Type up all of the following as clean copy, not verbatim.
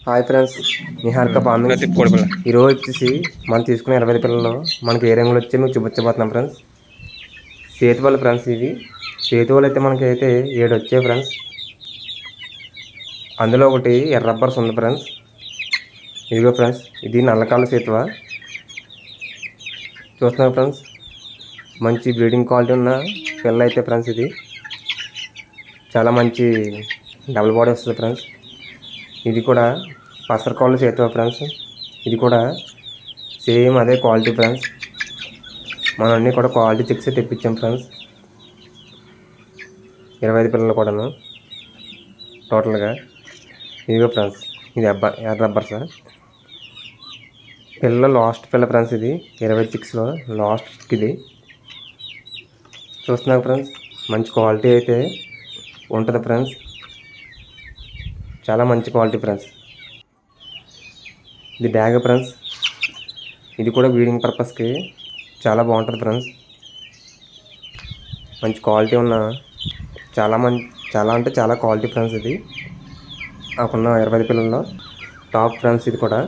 Hi friends, Niharika farming. ఈరోజు వచ్చేసి మనం తీసుకున్న 20 పిల్లల్లో మనకి ఏ రంగులు వచ్చాయి మీకు చూపించబోతున్నాం ఫ్రెండ్స్. సేతువాలు ఫ్రెండ్స్, ఇవి సేతువాలు అయితే మనకి అయితే 7 వచ్చాయి ఫ్రెండ్స్. అందులో ఒకటి ఎర్ర రబ్బర్స్ ఉంది ఫ్రెండ్స్. ఇదిగో ఫ్రెండ్స్, ఇది నల్లకాళ్ళ సేతువ చూస్తున్నారు ఫ్రెండ్స్. మంచి బ్రీడింగ్ క్వాలిటీ ఉన్న పిల్ల అయితే ఫ్రెండ్స్. ఇది చాలా మంచి డబుల్ బాడీ వస్తుంది ఫ్రెండ్స్. ఇది కూడా పసర కాళ్ళు సేతువ ఫ్రెండ్స్. ఇది కూడా సేమ్ అదే క్వాలిటీ ఫ్రెండ్స్. మనం అన్నీ కూడా క్వాలిటీ చెక్స్ తెప్పించాం ఫ్రెండ్స్. 25 పిల్లలు కూడాను టోటల్గా. ఇదిగో ఫ్రెండ్స్, ఇది ఎర్ర రబ్బర్స్ పిల్ల. లాస్ట్ పిల్ల ఫ్రెండ్స్, ఇది 26లో లాస్ట్. ఇది చూస్తున్నారు ఫ్రెండ్స్, మంచి క్వాలిటీ అయితే ఉంటుంది ఫ్రెండ్స్. చాలా మంచి క్వాలిటీ ఫ్రెండ్స్. ఇది డ్యాగ్ ఫ్రెండ్స్. ఇది కూడా బ్రీడింగ్ పర్పస్కి చాలా బాగుంటుంది ఫ్రెండ్స్. మంచి క్వాలిటీ ఉన్న చాలా అంటే చాలా క్వాలిటీ ఫ్రెండ్స్. ఇది నాకున్న 20 పిల్లల్లో టాప్ ఫ్రెండ్స్. ఇది కూడా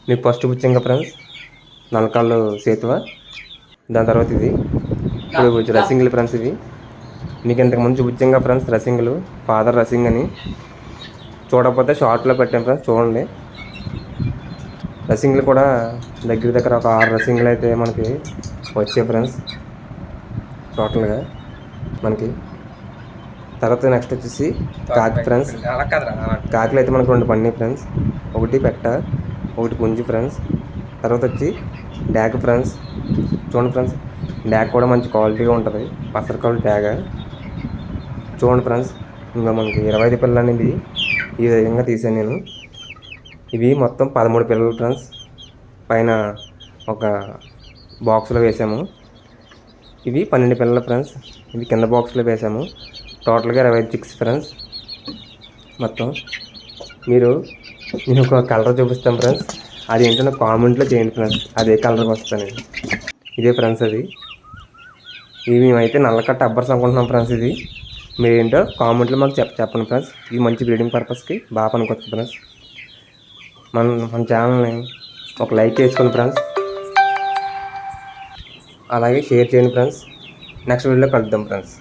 మీకు ఫస్ట్ బుచ్చింగ ఫ్రెండ్స్, నల్లకాళ్ళు సేతువ. దాని తర్వాత ఇది ఇప్పుడు రసింగ్లు ఫ్రెండ్స్. ఇవి మీకు ఇంతకుముందు చూపించాం ఫ్రెండ్స్, రసింగ్లు. ఫాదర్ రసింగ్ అని చూడకపోతే షార్ట్లో పెట్టాను ఫ్రెండ్స్, చూడండి. రసింగ్లు కూడా దగ్గర ఒక 6 రసింగ్లు అయితే మనకి వచ్చాయి ఫ్రెండ్స్ టోటల్గా మనకి. తర్వాత నెక్స్ట్ వచ్చేసి కాకి ఫ్రెండ్స్. కాకిలు అయితే మనకు 2 పడినాయి ఫ్రెండ్స్. ఒకటి పెట్ట, ఒకటి పుంజు ఫ్రెండ్స్. తర్వాత వచ్చి డ్యాగ్ ఫ్రెండ్స్. చూడండి ఫ్రెండ్స్, డ్యాగ్ కూడా మంచి క్వాలిటీగా ఉంటుంది. పసరకాలు డ్యాగ్ చూడండి ఫ్రెండ్స్. ఇంకా మనకి 25 పిల్లలు అనేది ఈ విధంగా తీసాను నేను. ఇవి మొత్తం 13 పిల్లలు ఫ్రెండ్స్. పైన ఒక బాక్స్లో వేసాము. ఇవి 12 పిల్లలు ఫ్రెండ్స్. ఇవి కింద బాక్స్లో వేసాము. టోటల్గా 25 చిక్స్ ఫ్రెండ్స్ మొత్తం. నేను ఒక కలర్ చూపిస్తాను ఫ్రెండ్స్, అది ఏంటో నాకు కామెంట్లో చేయండి ఫ్రెండ్స్. అదే కలర్కి వస్తాను. ఇదే ఫ్రెండ్స్ అది. ఇవి మేమైతే నల్లకట్ట అబ్బర్స్ అనుకుంటున్నాం ఫ్రెండ్స్. ఇది మీరేంటో కామెంట్లో మాకు చెప్పండి ఫ్రెండ్స్. ఇది మంచి బ్రీడింగ్ పర్పస్కి బాగా పనికొస్తుంది ఫ్రెండ్స్. మన ఛానల్ని ఒక లైక్ చేసుకోండి ఫ్రెండ్స్, అలాగే షేర్ చేయండి ఫ్రెండ్స్. నెక్స్ట్ వీడియోలో కలుద్దాం ఫ్రెండ్స్.